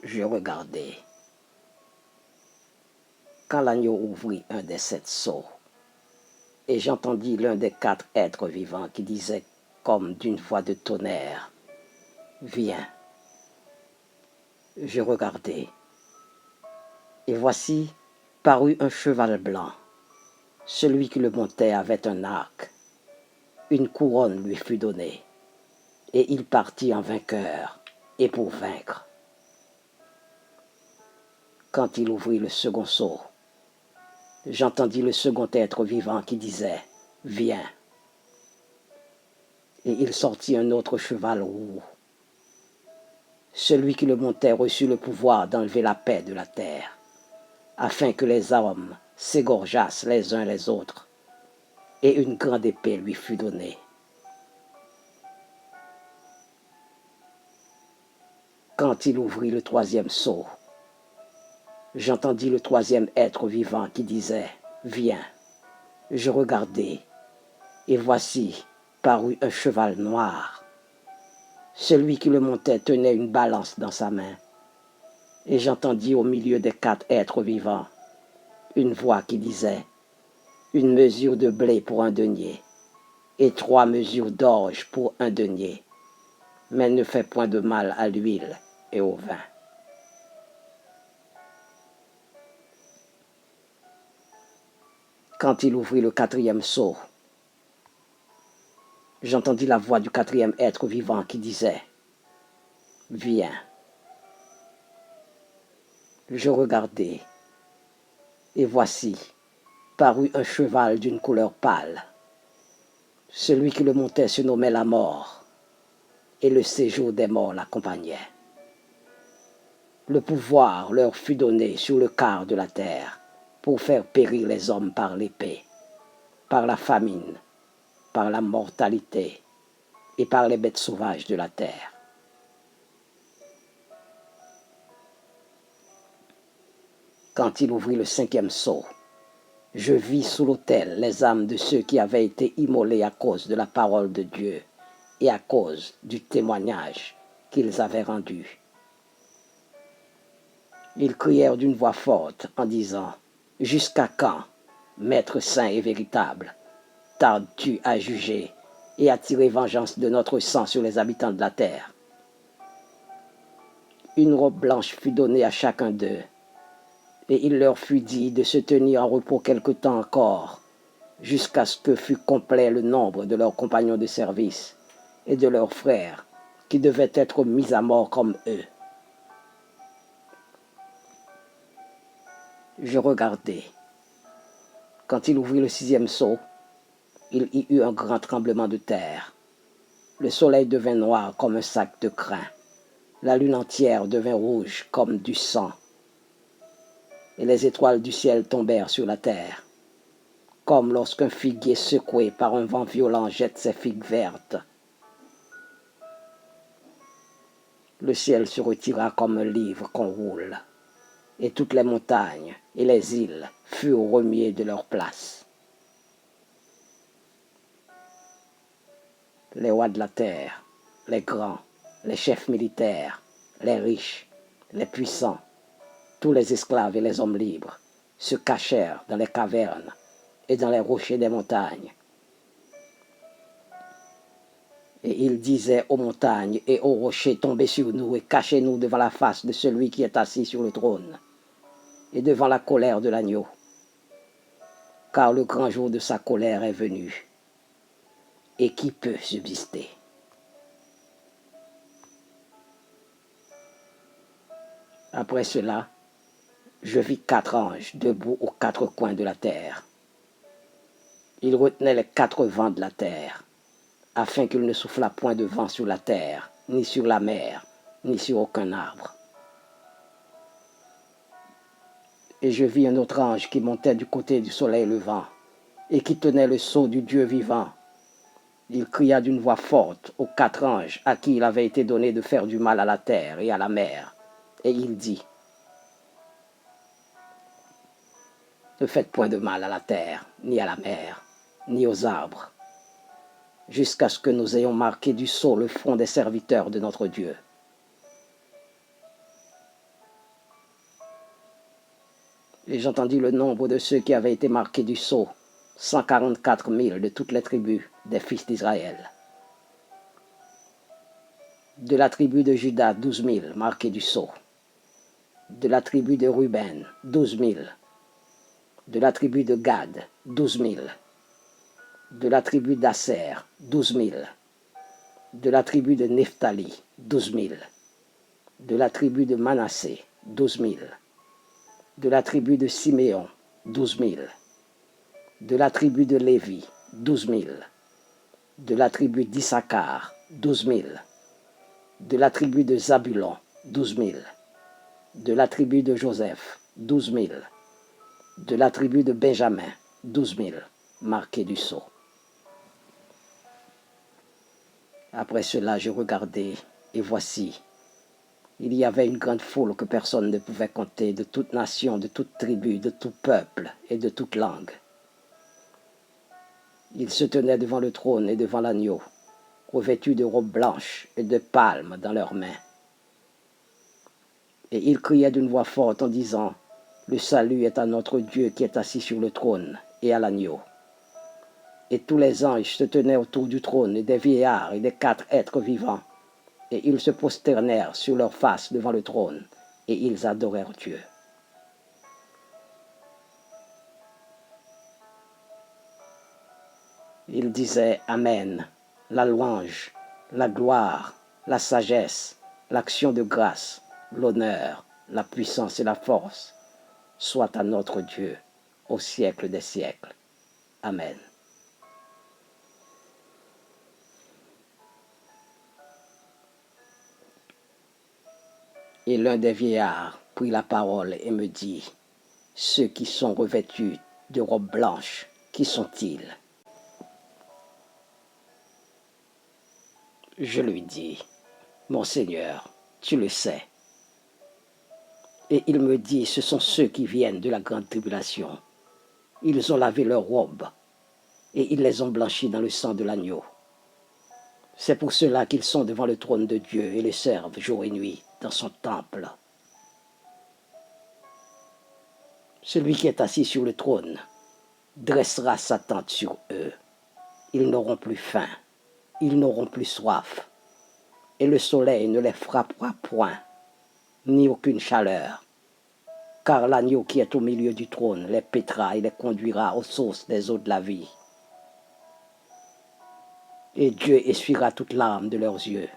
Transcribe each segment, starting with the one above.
Je regardai. Quand l'agneau ouvrit un des 7 sceaux, et j'entendis l'un des 4 êtres vivants qui disait comme d'une voix de tonnerre, « Viens !» Je regardai, et voici parut un cheval blanc. Celui qui le montait avait un arc. Une couronne lui fut donnée, et il partit en vainqueur, et pour vaincre. Quand il ouvrit le second sceau, j'entendis le second être vivant qui disait, « Viens !» Et il sortit un autre cheval roux. Celui qui le montait reçut le pouvoir d'enlever la paix de la terre, afin que les hommes s'égorgeassent les uns les autres, et une grande épée lui fut donnée. Quand il ouvrit le troisième sceau, j'entendis le troisième être vivant qui disait, « Viens !» Je regardai, et voici parut un cheval noir. Celui qui le montait tenait une balance dans sa main, et j'entendis au milieu des 4 êtres vivants une voix qui disait, « Une mesure de blé pour un denier, et 3 mesures d'orge pour un denier, mais ne fais point de mal à l'huile et au vin. » Quand il ouvrit le 4e sceau, j'entendis la voix du 4e être vivant qui disait, « Viens !» Je regardai, et voici parut un cheval d'une couleur pâle. Celui qui le montait se nommait la mort, et le séjour des morts l'accompagnait. Le pouvoir leur fut donné sur le quart de la terre pour faire périr les hommes par l'épée, par la famine, par la mortalité et par les bêtes sauvages de la terre. Quand il ouvrit le 5e sceau, je vis sous l'autel les âmes de ceux qui avaient été immolés à cause de la parole de Dieu et à cause du témoignage qu'ils avaient rendu. Ils crièrent d'une voix forte en disant, « Jusqu'à quand, Maître saint et véritable, tardes-tu à juger et à tirer vengeance de notre sang sur les habitants de la terre? » Une robe blanche fut donnée à chacun d'eux, et il leur fut dit de se tenir en repos quelque temps encore, jusqu'à ce que fût complet le nombre de leurs compagnons de service et de leurs frères, qui devaient être mis à mort comme eux. Je regardai. Quand il ouvrit le 6e sceau, il y eut un grand tremblement de terre. Le soleil devint noir comme un sac de crin. La lune entière devint rouge comme du sang. Et les étoiles du ciel tombèrent sur la terre, comme lorsqu'un figuier secoué par un vent violent jette ses figues vertes. Le ciel se retira comme un livre qu'on roule, et toutes les montagnes et les îles furent remuées de leur place. Les rois de la terre, les grands, les chefs militaires, les riches, les puissants, tous les esclaves et les hommes libres se cachèrent dans les cavernes et dans les rochers des montagnes. Et ils disaient aux montagnes et aux rochers, tombez sur nous et cachez-nous devant la face de celui qui est assis sur le trône et devant la colère de l'agneau. Car le grand jour de sa colère est venu. Et qui peut subsister? Après cela, je vis 4 anges debout aux 4 coins de la terre. Ils retenaient les 4 vents de la terre, afin qu'il ne soufflât point de vent sur la terre, ni sur la mer, ni sur aucun arbre. Et je vis un autre ange qui montait du côté du soleil levant, et qui tenait le sceau du Dieu vivant. Il cria d'une voix forte aux 4 anges à qui il avait été donné de faire du mal à la terre et à la mer. Et il dit, « Ne faites point de mal à la terre, ni à la mer, ni aux arbres, jusqu'à ce que nous ayons marqué du sceau le front des serviteurs de notre Dieu. » Et j'entendis le nombre de ceux qui avaient été marqués du sceau, 144 000 de toutes les tribus des fils d'Israël. De la tribu de Juda, 12 000 marqués du sceau. De la tribu de Ruben, 12 000. De la tribu de Gad, 12 000. De la tribu d'Asser, 12 000. De la tribu de Nephtali, 12 000. De la tribu de Manassé, 12 000. De la tribu de Siméon, 12 000. De la tribu de Lévi, 12 000. De la tribu d'Issachar, 12 000. De la tribu de Zabulon, 12 000. De la tribu de Joseph, 12 000. De la tribu de Benjamin, 12 000, marqués du sceau. Après cela, je regardai, et voici, il y avait une grande foule que personne ne pouvait compter, de toute nation, de toute tribu, de tout peuple et de toute langue. Ils se tenaient devant le trône et devant l'agneau, revêtus de robes blanches et de palmes dans leurs mains. Et ils criaient d'une voix forte en disant, « Le salut est à notre Dieu qui est assis sur le trône et à l'agneau. » Et tous les anges se tenaient autour du trône, et des vieillards et des 4 êtres vivants, et ils se prosternèrent sur leurs faces devant le trône, et ils adorèrent Dieu. Ils disaient Amen, la louange, la gloire, la sagesse, l'action de grâce, l'honneur, la puissance et la force, soit à notre Dieu, au siècle des siècles. Amen. Et l'un des vieillards prit la parole et me dit, « Ceux qui sont revêtus de robes blanches, qui sont-ils » Je lui dis, « Mon Seigneur, tu le sais. » Et il me dit, « Ce sont ceux qui viennent de la grande tribulation. Ils ont lavé leurs robes, et ils les ont blanchis dans le sang de l'agneau. C'est pour cela qu'ils sont devant le trône de Dieu et le servent jour et nuit dans son temple. Celui qui est assis sur le trône dressera sa tente sur eux. Ils n'auront plus faim, ils n'auront plus soif, et le soleil ne les frappera point, ni aucune chaleur, car l'agneau qui est au milieu du trône les paîtra et les conduira aux sources des eaux de la vie. Et Dieu essuiera toute larme de leurs yeux.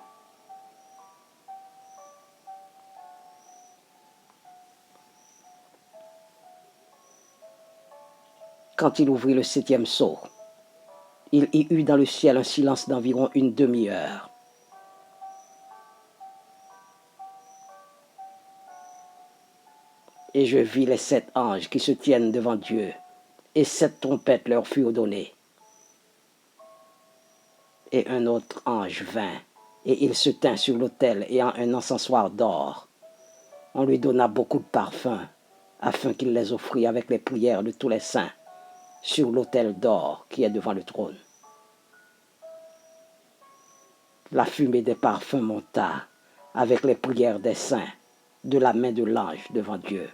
Quand il ouvrit le 7e sceau, il y eut dans le ciel un silence d'environ une demi-heure. Et je vis les 7 anges qui se tiennent devant Dieu, et 7 trompettes leur furent données. Et un autre ange vint, et il se tint sur l'autel ayant un encensoir d'or. On lui donna beaucoup de parfums, afin qu'il les offrît avec les prières de tous les saints, sur l'autel d'or qui est devant le trône. La fumée des parfums monta, avec les prières des saints, de la main de l'ange devant Dieu.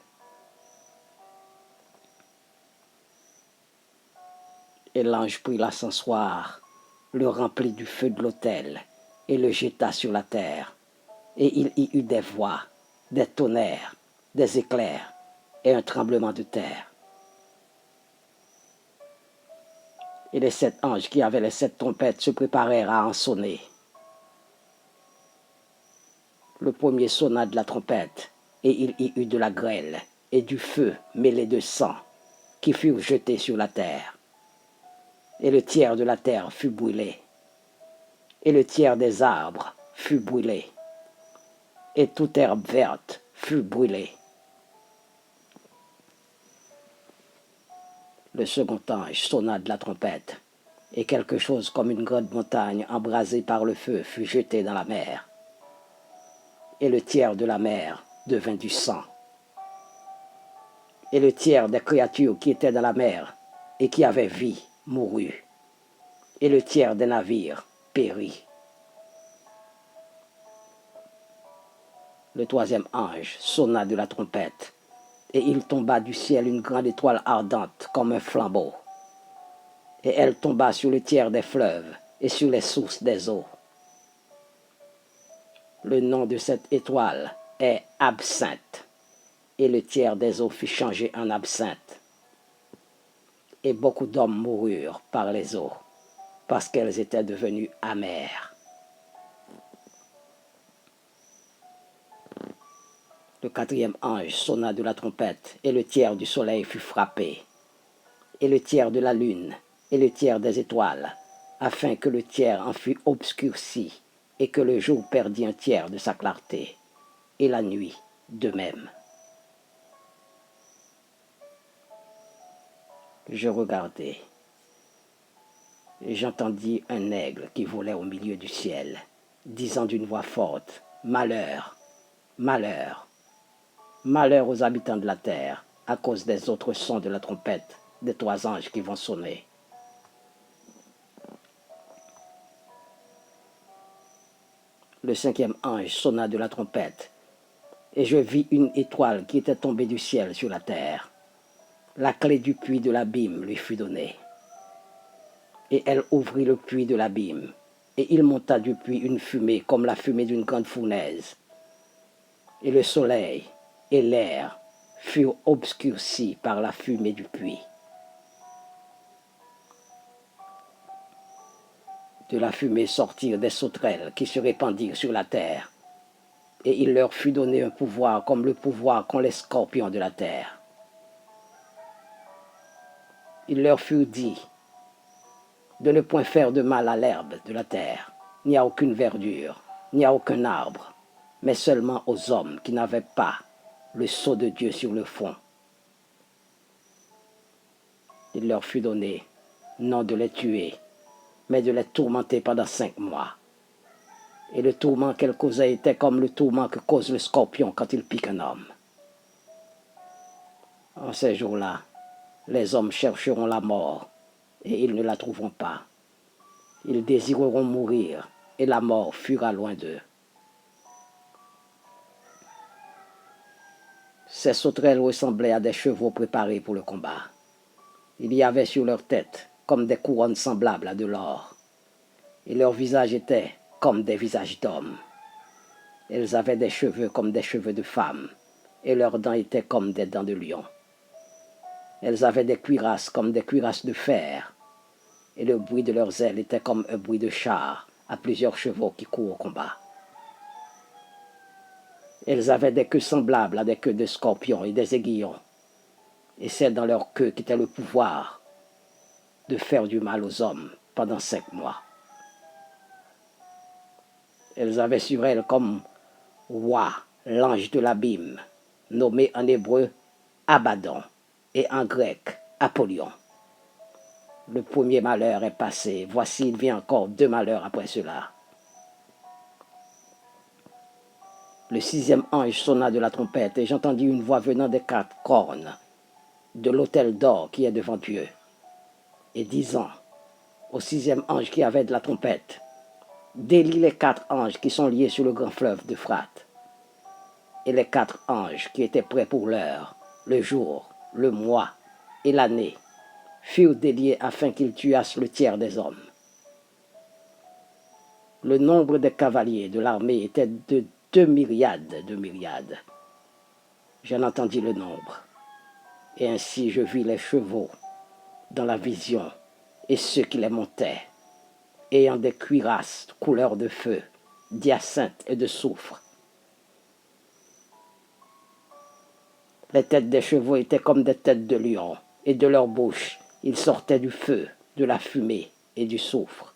Et l'ange prit l'encensoir, le remplit du feu de l'autel, et le jeta sur la terre. Et il y eut des voix, des tonnerres, des éclairs, et un tremblement de terre. Et les 7 anges qui avaient les 7 trompettes se préparèrent à en sonner. Le premier sonna de la trompette, et il y eut de la grêle, et du feu mêlé de sang, qui furent jetés sur la terre. Et le tiers de la terre fut brûlé, et le tiers des arbres fut brûlé, et toute herbe verte fut brûlée. Le second ange sonna de la trompette, et quelque chose comme une grande montagne embrasée par le feu fut jetée dans la mer. Et le tiers de la mer devint du sang. Et le tiers des créatures qui étaient dans la mer et qui avaient vie mourut. Et le tiers des navires périt. Le 3e ange sonna de la trompette, Et il tomba du ciel une grande étoile ardente comme un flambeau. Et elle tomba sur le tiers des fleuves et sur les sources des eaux. Le nom de cette étoile est Absinthe, et le tiers des eaux fut changé en absinthe. Et beaucoup d'hommes moururent par les eaux, parce qu'elles étaient devenues amères. Le quatrième ange sonna de la trompette, et le tiers du soleil fut frappé, et le tiers de la lune, et le tiers des étoiles, afin que le tiers en fût obscurci, et que le jour perdît un tiers de sa clarté, et la nuit de même. Je regardai, et j'entendis un aigle qui volait au milieu du ciel, disant d'une voix forte, « Malheur, malheur, malheur aux habitants de la terre, à cause des autres sons de la trompette des 3 anges qui vont sonner. » Le 5e ange sonna de la trompette, et je vis une étoile qui était tombée du ciel sur la terre. La clé du puits de l'abîme lui fut donnée. Et elle ouvrit le puits de l'abîme, et il monta du puits une fumée comme la fumée d'une grande fournaise. Et le soleil et l'air furent obscurcis par la fumée du puits. De la fumée sortirent des sauterelles qui se répandirent sur la terre, et il leur fut donné un pouvoir comme le pouvoir qu'ont les scorpions de la terre. Il leur fut dit de ne point faire de mal à l'herbe de la terre, ni à aucune verdure, ni à aucun arbre, mais seulement aux hommes qui n'avaient pas le sceau de Dieu sur le front. Il leur fut donné non de les tuer, mais de les tourmenter pendant 5 mois. Et le tourment qu'elle causait était comme le tourment que cause le scorpion quand il pique un homme. En ces jours-là, les hommes chercheront la mort, et ils ne la trouveront pas. Ils désireront mourir, et la mort fuira loin d'eux. Ces sauterelles ressemblaient à des chevaux préparés pour le combat. Il y avait sur leur tête comme des couronnes semblables à de l'or, et leurs visages étaient comme des visages d'hommes. Elles avaient des cheveux comme des cheveux de femmes, et leurs dents étaient comme des dents de lion. Elles avaient des cuirasses comme des cuirasses de fer, et le bruit de leurs ailes était comme un bruit de char à plusieurs chevaux qui courent au combat. Elles avaient des queues semblables à des queues de scorpions et des aiguillons, et c'est dans leur queue qu'était le pouvoir de faire du mal aux hommes pendant 5 mois. Elles avaient sur elles comme roi l'ange de l'abîme, nommé en hébreu Abaddon et en grec Apollyon. Le premier malheur est passé, voici il vient encore 2 malheurs après cela. Le 6e ange sonna de la trompette, et j'entendis une voix venant des 4 cornes de l'autel d'or qui est devant Dieu, et disant au 6e ange qui avait de la trompette, « Délie les 4 anges qui sont liés sur le grand fleuve d'Euphrate. » Et les 4 anges qui étaient prêts pour l'heure, le jour, le mois et l'année, furent déliés afin qu'ils tuassent le tiers des hommes. Le nombre des cavaliers de l'armée était de 2 myriades de myriades. J'en entendis le nombre. Et ainsi je vis les chevaux dans la vision et ceux qui les montaient, ayant des cuirasses couleur de feu, d'hyacinthe et de soufre. Les têtes des chevaux étaient comme des têtes de lion, et de leur bouche il sortait du feu, de la fumée et du soufre.